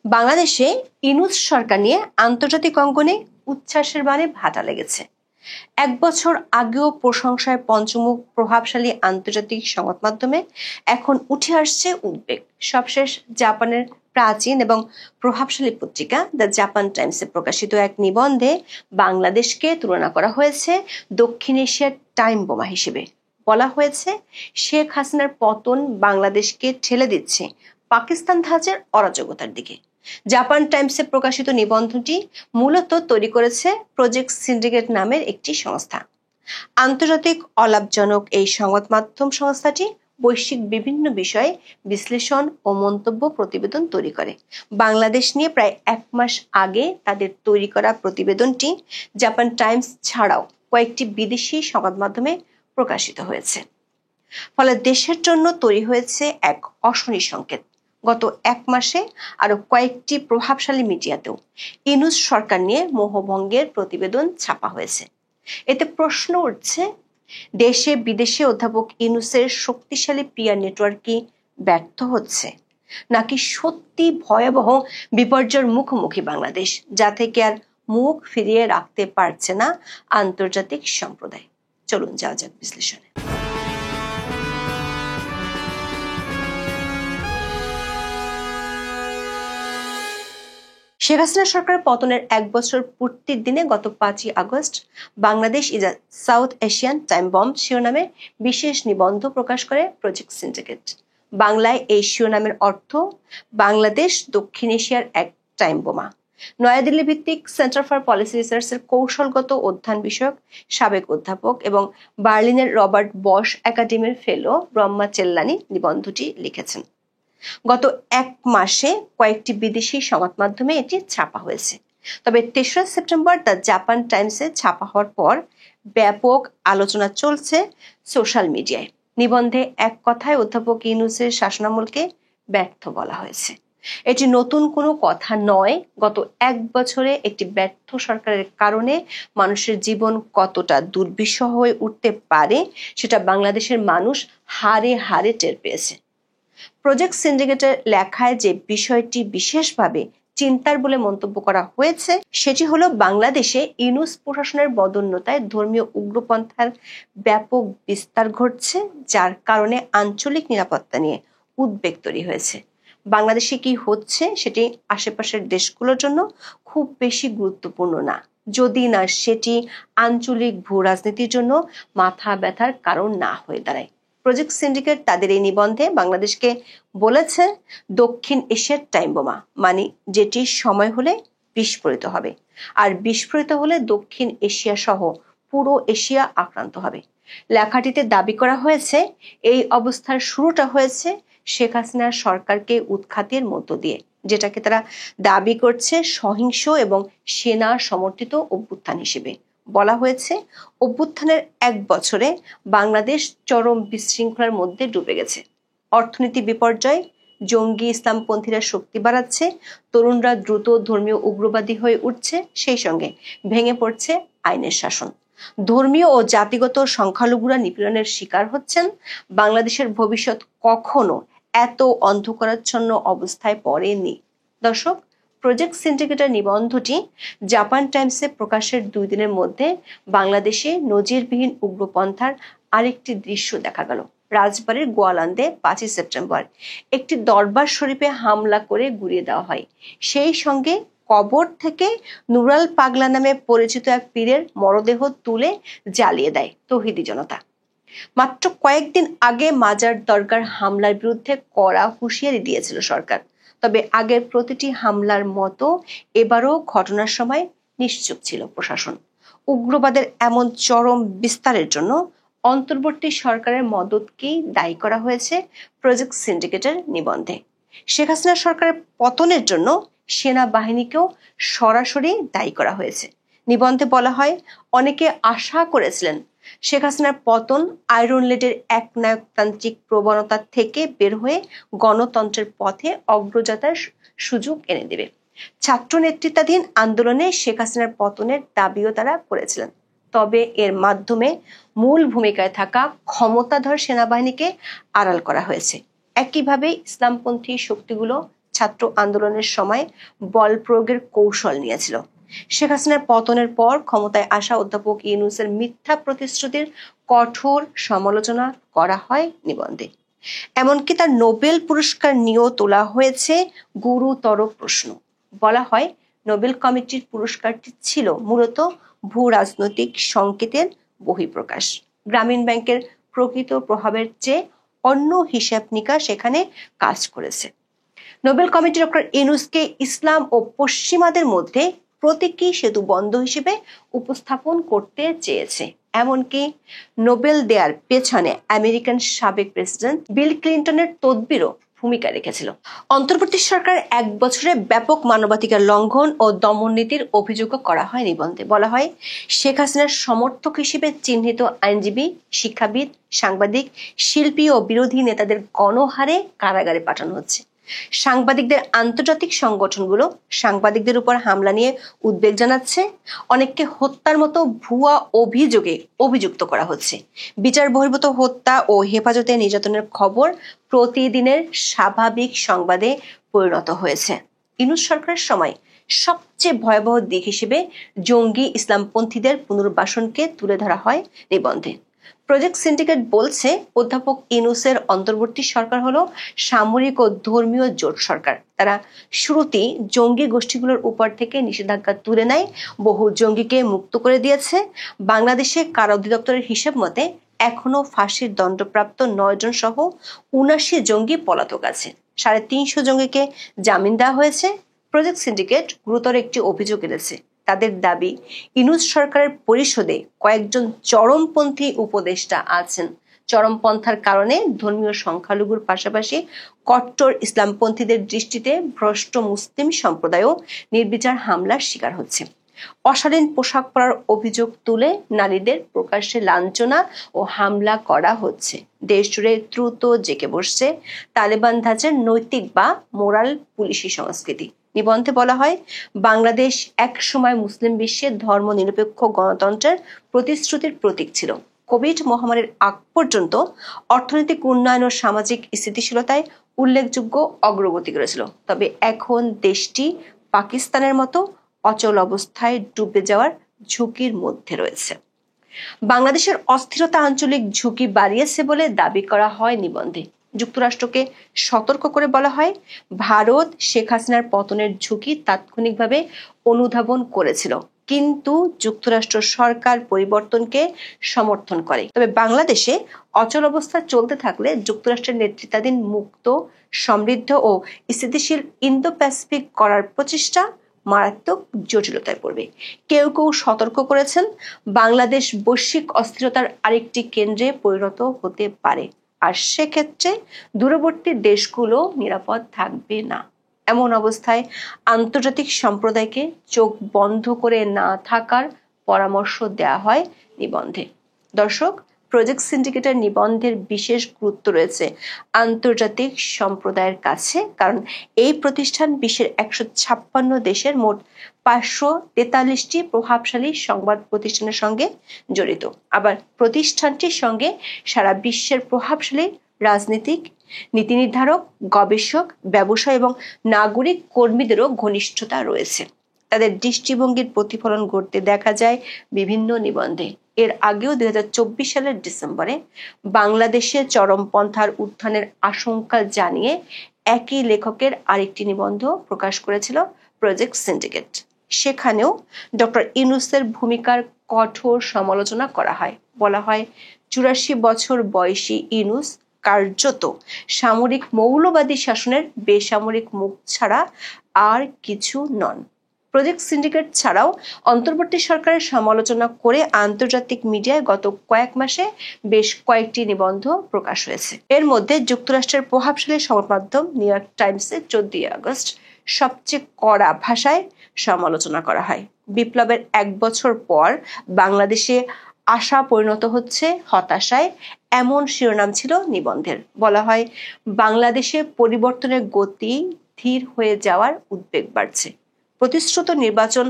বাংলাদেশে ইনুস সরকার নিয়ে আন্তর্জাতিক অঙ্গনে উচ্ছ্বাসের বাণে ভাটা লেগেছে। এক বছর আগেও প্রশংসায় পঞ্চমুখ প্রভাবশালী আন্তর্জাতিক সংবাদ মাধ্যমে এখন উঠে আসছে উদ্বেগ। সবশেষ জাপানের প্রাচীন এবং প্রভাবশালী পত্রিকা দ্য জাপান টাইমসে প্রকাশিত এক নিবন্ধে বাংলাদেশকে তুলনা করা হয়েছে দক্ষিণ এশিয়ার টাইম বোমা হিসেবে। বলা হয়েছে শেখ হাসিনার পতন বাংলাদেশকে ঠেলে দিচ্ছে পাকিস্তান ধাঁচের অরাজকতার দিকে। জাপান টাইমসে প্রকাশিত নিবন্ধটি মূলত তৈরি করেছে প্রজেক্ট সিন্ডিকেট নামের একটি সংস্থা। আন্তর্জাতিক অলাভজনক এই সংবাদ মাধ্যম সংস্থাটি বৈশ্বিক বিভিন্ন বিষয়ে বিশ্লেষণ ও মন্তব্য প্রতিবেদন তৈরি করে। বাংলাদেশ নিয়ে প্রায় এক মাস আগে তাদের তৈরি করা প্রতিবেদনটি জাপান টাইমস ছাড়াও কয়েকটি বিদেশি সংবাদ মাধ্যমে প্রকাশিত হয়েছে। ফলে দেশের জন্য তৈরি হয়েছে এক অশনি সংকেত। গত এক মাসে আরো কয়েকটি প্রভাবশালী মিডিয়াতেও ইনুস সরকার নিয়ে মোহভঙ্গের প্রতিবেদন ছাপা হয়েছে। এতে প্রশ্ন উঠছে, দেশে বিদেশে অধ্যাপক ইনুসের শক্তিশালী পিআর নেটওয়ার্ক কি ব্যর্থ হচ্ছে, নাকি সত্যি ভয়াবহ বিপর্যয়ের মুখোমুখি বাংলাদেশ, যা থেকে আর মুখ ফিরিয়ে রাখতে পারছে না আন্তর্জাতিক সম্প্রদায়? চলুন যাওয়া যাক বিশ্লেষণে। শেখ হাসিনা সরকারের পতনের এক বছর পূর্তির দিনে গত 5ই August Bangladesh is a South Asian time bomb শিরোনামে বিশেষ নিবন্ধ প্রকাশ করে প্রজেক্ট সিন্ডিকেট। বাংলায় এই শিরোনামের অর্থ বাংলাদেশ দক্ষিণ এশিয়ার এক টাইম বোমা। নয়াদিল্লি ভিত্তিক সেন্টার ফর পলিসি রিসার্চের কৌশলগত অধ্যয়ন বিষয়ক সাবেক অধ্যাপক এবং বার্লিনের রবার্ট বশ একাডেমির ফেলো ব্রহ্মা চেল্লানি নিবন্ধটি লিখেছেন। গত এক মাসে কয়েকটি বিদেশি সংবাদ মাধ্যমে এটি ছাপা হয়েছে। তবে 3রা সেপ্টেম্বর দ্য জাপান টাইমসে ছাপা হওয়ার পর ব্যাপক আলোচনা চলছে সোশ্যাল মিডিয়ায়। নিবন্ধে এক কথায় অধ্যাপক ইউনূসের শাসনামলকে ব্যর্থ বলা হয়েছে। এটি নতুন কোনো কথা নয়। গত এক বছরে একটি ব্যর্থ সরকারের কারণে মানুষের জীবন কতটা দুর্বিষহ হয়ে উঠতে পারে সেটা বাংলাদেশের মানুষ হাড়ে হাড়ে টের পেয়েছে। প্রজেক্ট সিন্ডিকেটের লেখায় যে বিষয়টি বিশেষভাবে চিন্তার বলে মন্তব্য করা হয়েছে সেটি হলো বাংলাদেশে ইউনূস প্রশাসনের বদোন্নতায় ধর্মীয় উগ্রপন্থার ব্যাপক বিস্তার ঘটছে, যার কারণে আঞ্চলিক নিরাপত্তা নিয়ে উদ্বেগ তৈরি হয়েছে। বাংলাদেশে কি হচ্ছে সেটি আশেপাশের দেশগুলোর জন্য খুব বেশি গুরুত্বপূর্ণ না, যদি না সেটি আঞ্চলিক ভূ রাজনীতির জন্য মাথা ব্যথার কারণ না হয়ে দাঁড়ায়। প্রজেক্ট সিন্ডিকেট তাদের এই নিবন্ধে বাংলাদেশকে বলেছে দক্ষিণ এশিয়ার টাইম বোমা, মানে যেটি সময় হলে বিস্ফোরিত হবে, আর বিস্ফোরিত হলে দক্ষিণ এশিয়া সহ পুরো এশিয়া আক্রান্ত হবে। লেখাটিতে দাবি করা হয়েছে এই অবস্থার শুরুটা হয়েছে শেখ হাসিনার সরকারকে উৎখাতের মধ্য দিয়ে, যেটাকে তারা দাবি করছে সহিংস এবং সেনা সমর্থিত অভ্যুত্থান হিসেবে। বলা হয়েছে অভ্যুত্থানের এক বছরে বাংলাদেশ চরম বিশৃঙ্খলার মধ্যে ডুবে গেছে। অর্থনীতি বিপর্যয়, জঙ্গি ইসলামপন্থীরা শক্তি বাড়াচ্ছে, তরুণরা দ্রুত ধর্মীয় উগ্রবাদী হয়ে উঠছে, সেই সঙ্গে ভেঙে পড়ছে আইনের শাসন। ধর্মীয় ও জাতিগত সংখ্যালঘুরা নিপীড়নের শিকার হচ্ছেন। বাংলাদেশের ভবিষ্যৎ কখনো এত অন্ধকারাচ্ছন্ন অবস্থায় পড়েনি। দর্শক, প্রজেক্ট সিন্ডিকেটের নিবন্ধটি জাপান টাইমসে প্রকাশের 2 দিনের মধ্যে বাংলাদেশে নজিরবিহীন উগ্রপন্থার আরেকটি দৃশ্য দেখা গেল। রাজবাড়ির গোয়ালান্দে 5ই সেপ্টেম্বর একটি দরবার শরীফে হামলা করে গুড়িয়ে দেওয়া হয়। সেই সঙ্গে কবর থেকে নুরাল পাগলা নামে পরিচিত এক পীরের মরদেহ তুলে জ্বালিয়ে দেয় তৌহিদি জনতা। মাত্র কয়েকদিন আগে মাজার দরগার হামলার বিরুদ্ধে কড়া হুঁশিয়ারি দিয়েছিল সরকার। তবে আগের প্রতিটি হামলার মতো এবারও ঘটনার সময় নিশ্চুপ ছিল প্রশাসন। উগ্রবাদের এমন চরম বিস্তারের জন্য অন্তর্বর্তী সরকারের মদতকেই দায়ী করা হয়েছে প্রজেক্ট সিন্ডিকেটের নিবন্ধে। শেখ হাসিনা সরকারের পতনের জন্য সেনাবাহিনীকেও সরাসরি দায়ী করা হয়েছে। নিবন্ধে বলা হয়, অনেকে আশা করেছিলেন শেখ হাসিনার পতন আয়রন লেডের একনায়কতান্ত্রিক প্রবণতা থেকে বের হয়ে গণতন্ত্রের পথে অগ্রযাত্রার সুযোগ এনে দেবে। ছাত্র নেতৃত্বাধীন আন্দোলনে শেখ হাসিনার পতনের দাবিও তারা করেছিলেন। তবে এর মাধ্যমে মূল ভূমিকায় থাকা ক্ষমতাধর সেনাবাহিনীকে আড়াল করা হয়েছে। একইভাবে ইসলামপন্থী শক্তিগুলো ছাত্র আন্দোলনের সময় বল প্রয়োগের কৌশল নিয়েছিল। শেখ হাসিনার পতনের পর ক্ষমতায় আসা অধ্যাপক ইউনূসের মিথ্যা প্রতিশ্রুতির কঠোর সমালোচনা করা হয় নিবন্ধে। এমনকি তার নোবেল পুরস্কার নিয়েও তোলা হয়েছে গুরুতর প্রশ্ন। বলা হয়, নোবেল কমিটির পুরস্কারটি ছিল মূলত ভূ রাজনৈতিক সংকেতের বহিঃপ্রকাশ। গ্রামীণ ব্যাংকের প্রকৃত প্রভাবের চেয়ে অন্য হিসাব নিকাশ এখানে কাজ করেছে। নোবেল কমিটি ডক্টর ইউনূসকে ইসলাম ও পশ্চিমাদের মধ্যে প্রতীকী সেতু বন্ধ হিসেবে উপস্থাপন করতে চেয়েছে। এমনকি নোবেল দেওয়ার পেছনে আমেরিকান সাবেক প্রেসিডেন্ট বিল ক্লিন্টনের তদবিরও ভূমিকা রেখেছিল। অন্তর্বর্তী সরকার 1 বছরে ব্যাপক মানবাধিকার লঙ্ঘন ও দমন নীতির অভিযোগ করা হয় নিবন্ধে। বলা হয়, শেখ হাসিনার সমর্থক হিসেবে চিহ্নিত আইনজীবী, শিক্ষাবিদ, সাংবাদিক, শিল্পী ও বিরোধী নেতাদের গণহারে কারাগারে পাঠানো হচ্ছে। সাংবাদিকদের আন্তর্জাতিক সংগঠনগুলো সাংবাদিকদের উপর হামলা নিয়ে উদ্বেগ জানাচ্ছে। অনেককে হত্যার মতো ভুয়া অভিযোগে অভিযুক্ত করা হচ্ছে। বিচার বহির্ভূত হত্যা ও হেফাজতে নির্যাতনের খবর প্রতিদিনের স্বাভাবিক সংবাদে পরিণত হয়েছে। ইউনূস সরকারের সময় সবচেয়ে ভয়াবহ দিক হিসেবে জঙ্গি ইসলামপন্থীদের পুনর্বাসনকে তুলে ধরা হয় নিবন্ধে। প্রজেক্ট সিন্ডিকেট বলছে, অধ্যাপক ইউনূসের অন্তর্বর্তী সরকার হলো সামরিক ও ধর্মীয় জোট সরকার। তারা শুরুতেই জঙ্গি গোষ্ঠীগুলোর উপর থেকে নিষেধাজ্ঞা তুলে নেয়, বহু জঙ্গিকে মুক্ত করে দিয়েছে। বাংলাদেশে কারা অধিদপ্তরের হিসাব মতে এখনো ফাঁসির দণ্ডপ্রাপ্ত 9 জন সহ 79 জঙ্গি পলাতক আছে। 350 জঙ্গিকে জামিন দেওয়া হয়েছে। প্রজেক্ট সিন্ডিকেট গুরুতর একটি অভিযোগ এনেছে। তাদের দাবি, ইউনূস সরকারের পরিষদে কয়েকজন চরমপন্থী উপদেষ্টা আছেন। চরমপন্থার কারণে ধর্মীয় সংখ্যালঘুর পাশাপাশি কট্টর ইসলামপন্থীদের দৃষ্টিতে ভ্রষ্ট মুসলিম সম্প্রদায়ও নির্বিচার হামলার শিকার হচ্ছে। অশালীন পোশাক পরার অভিযোগ তুলে নারীদের প্রকাশ্যে লাঞ্ছনা ও হামলা করা হচ্ছে। দেশ জুড়ে দ্রুত জেঁকে বসছে তালেবান ধাঁচের নৈতিক বা মোরাল পুলিশি সংস্কৃতি। নিবন্ধে বলা হয়, বাংলাদেশ একসময় মুসলিম বিশ্বের ধর্মনিরপেক্ষ গণতন্ত্রের প্রতিশ্রুতির প্রতীক ছিল। কোভিড মহামারীর আগ পর্যন্ত অর্থনৈতিক উন্নয়ন ও সামাজিক স্থিতিশীলতায় উল্লেখযোগ্য অগ্রগতি করেছিল। তবে এখন দেশটি পাকিস্তানের মতো অচল অবস্থায় ডুবে যাওয়ার ঝুঁকির মধ্যে রয়েছে। বাংলাদেশের অস্থিরতা আঞ্চলিক ঝুঁকি বাড়িয়েছে বলে দাবি করা হয় নিবন্ধে। যুক্তরাষ্ট্রকে সতর্ক করে বলা হয়, ভারত শেখ হাসিনার পতনের ঝুঁকি তাৎক্ষণিকভাবে অনুধাবন করেছিল, কিন্তু যুক্তরাষ্ট্র সরকার পরিবর্তনকে সমর্থন করে। তবে বাংলাদেশে অচল অবস্থা চলতে থাকলে যুক্তরাষ্ট্রের নেতৃত্বাধীন মুক্ত, সমৃদ্ধ ও স্থিতিশীল ইন্দো প্যাসিফিক করার প্রচেষ্টা মারাত্মক জটিলতায় পড়বে। কেউ কেউ সতর্ক করেছেন, বাংলাদেশ বৈশ্বিক অস্থিরতার আরেকটি কেন্দ্রে পরিণত হতে পারে, আর সেক্ষেত্রে দূরবর্তী দেশগুলো নিরাপদ থাকবে না। এমন অবস্থায় আন্তর্জাতিক সম্প্রদায়কে চোখ বন্ধ করে না থাকার পরামর্শ দেওয়া হয় নিবন্ধে। দর্শক, প্রজেক্ট সিন্ডিকেটের নিবন্ধের বিশেষ গুরুত্ব রয়েছে আন্তর্জাতিক সম্প্রদায়ের কাছে, কারণ এই প্রতিষ্ঠান বিশ্বের 156 দেশের মোট 543টি প্রভাবশালী সংবাদ প্রতিষ্ঠানের সঙ্গে জড়িত। আবার প্রতিষ্ঠানটির সঙ্গে সারা বিশ্বের প্রভাবশালী রাজনীতিক, নীতি নির্ধারক, গবেষক, ব্যবসায়ী এবং নাগরিক কর্মীদেরও ঘনিষ্ঠতা রয়েছে। তাদের দৃষ্টিভঙ্গির প্রতিফলন ঘটতে দেখা যায় বিভিন্ন নিবন্ধে। এর আগেও 2024 সালের ডিসেম্বরে বাংলাদেশে চরমপন্থার উত্থানের আশঙ্কা জানিয়ে একই লেখকের আরেকটি নিবন্ধ প্রকাশ করেছিল প্রজেক্ট সিন্ডিকেট। সেখানেও ডক্টর ইউনূসের ভূমিকার কঠোর সমালোচনা করা হয়। বলা হয়, 84 বছর বয়সী ইউনূস কার্যত সামরিক মৌলবাদী শাসনের বেসামরিক মুখ ছাড়া আর কিছু নন। প্রজেক্ট সিন্ডিকেট ছাড়াও অন্তর্বর্তী সরকারের সমালোচনা করে আন্তর্জাতিক মিডিয়ায় গত কয়েক মাসে বেশ কয়েকটি নিবন্ধ প্রকাশ হয়েছে। এর মধ্যে যুক্তরাষ্ট্রের প্রভাবশালী সংবাদ মাধ্যম নিউ ইয়র্ক টাইমসে 14 আগস্ট সবচেয়ে কড়া ভাষায় সমালোচনা করা হয়। বিপ্লবের 1 বছর পর বাংলাদেশে আশা পরিণত হচ্ছে হতাশায়, এমন শিরোনাম ছিল নিবন্ধের। বলা হয়, বাংলাদেশে পরিবর্তনের গতি ধীর হয়ে যাওয়ার উদ্বেগ বাড়ছে। প্রতিশ্রুত নির্বাচন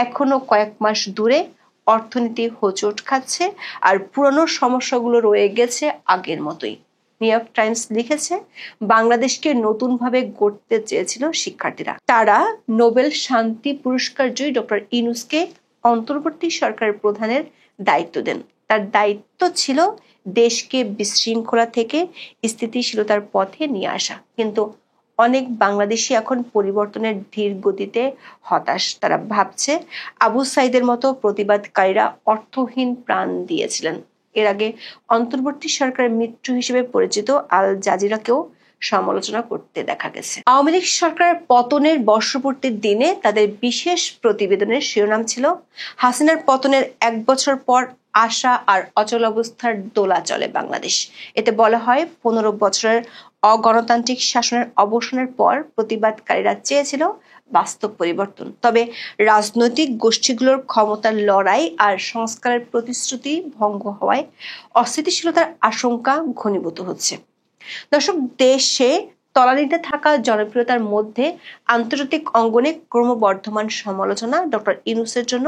এখনো কয়েক মাস দূরে, অর্থনীতি হোঁচট খাচ্ছে, আর পুরনো সমস্যাগুলো রয়ে গেছে আগের মতোই। নিউ ইয়র্ক টাইমস লিখেছে, বাংলাদেশকে নতুনভাবে গড়তে চেয়েছিল শিক্ষার্থীরা। তারা নোবেল শান্তি পুরস্কার জয়ী ডক্টর ইউনূসকে অন্তর্বর্তী সরকারের প্রধানের দায়িত্ব দেন। তার দায়িত্ব ছিল দেশকে বিশৃঙ্খলা থেকে স্থিতিশীলতার পথে নিয়ে আসা। কিন্তু অনেক বাংলাদেশি এখন পরিবর্তনের ধীর গতিতে হতাশ। তারা ভাবছে আবু সাইদের মতো প্রতিবাদকারীরা অর্থহীন প্রাণ দিয়েছিলেন। এর আগে অন্তর্বর্তী সরকারের মিত্র হিসেবে পরিচিত আল জাজিরাকেও সমালোচনা করতে দেখা গেছে। আওয়ামী লীগ সরকারের পতনের বর্ষপূর্তির দিনে তাদের বিশেষ প্রতিবেদনের শিরোনাম ছিল হাসিনার পতনের 1 বছর পর আশা আর অচল অবস্থার দোলা চলে বাংলাদেশ। এতে বলা হয় 15 বছরের অগণতান্ত্রিক শাসনের অবসানের পর প্রতিবাদকারীরা চেয়েছিল বাস্তব পরিবর্তন। তবে রাজনৈতিক গোষ্ঠীগুলোর ক্ষমতার লড়াই আর সংস্কারের প্রতিশ্রুতি ভঙ্গ হওয়ায় অস্থিতিশীলতার আশঙ্কা ঘনীভূত হচ্ছে। দর্শক, দেশে তলানিতে থাকা জনপ্রিয়তার মধ্যে আন্তর্জাতিক অঙ্গনে ক্রমবর্ধমান সমালোচনা ডক্টর ইউনূসের জন্য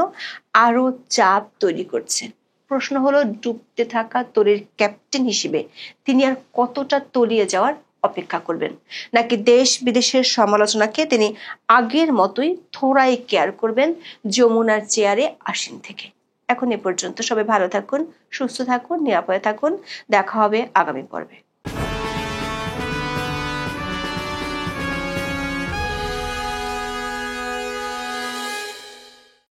আরো চাপ তৈরি করছে। প্রশ্ন হলো, ডুবতে থাকা তরীর ক্যাপ্টেন হিসেবে তিনি আর কতটা তলিয়ে যাওয়ার অপেক্ষা করবেন, নাকি দেশ বিদেশের সমালোচনাকে তিনি আগের মতোই থোড়াই কেয়ার করবেন যমুনার চেয়ারে আসীন থেকে। এখন এ পর্যন্ত। সবাই ভালো থাকুন, সুস্থ থাকুন, নিরাপদে থাকুন। দেখা হবে আগামী পর্বে।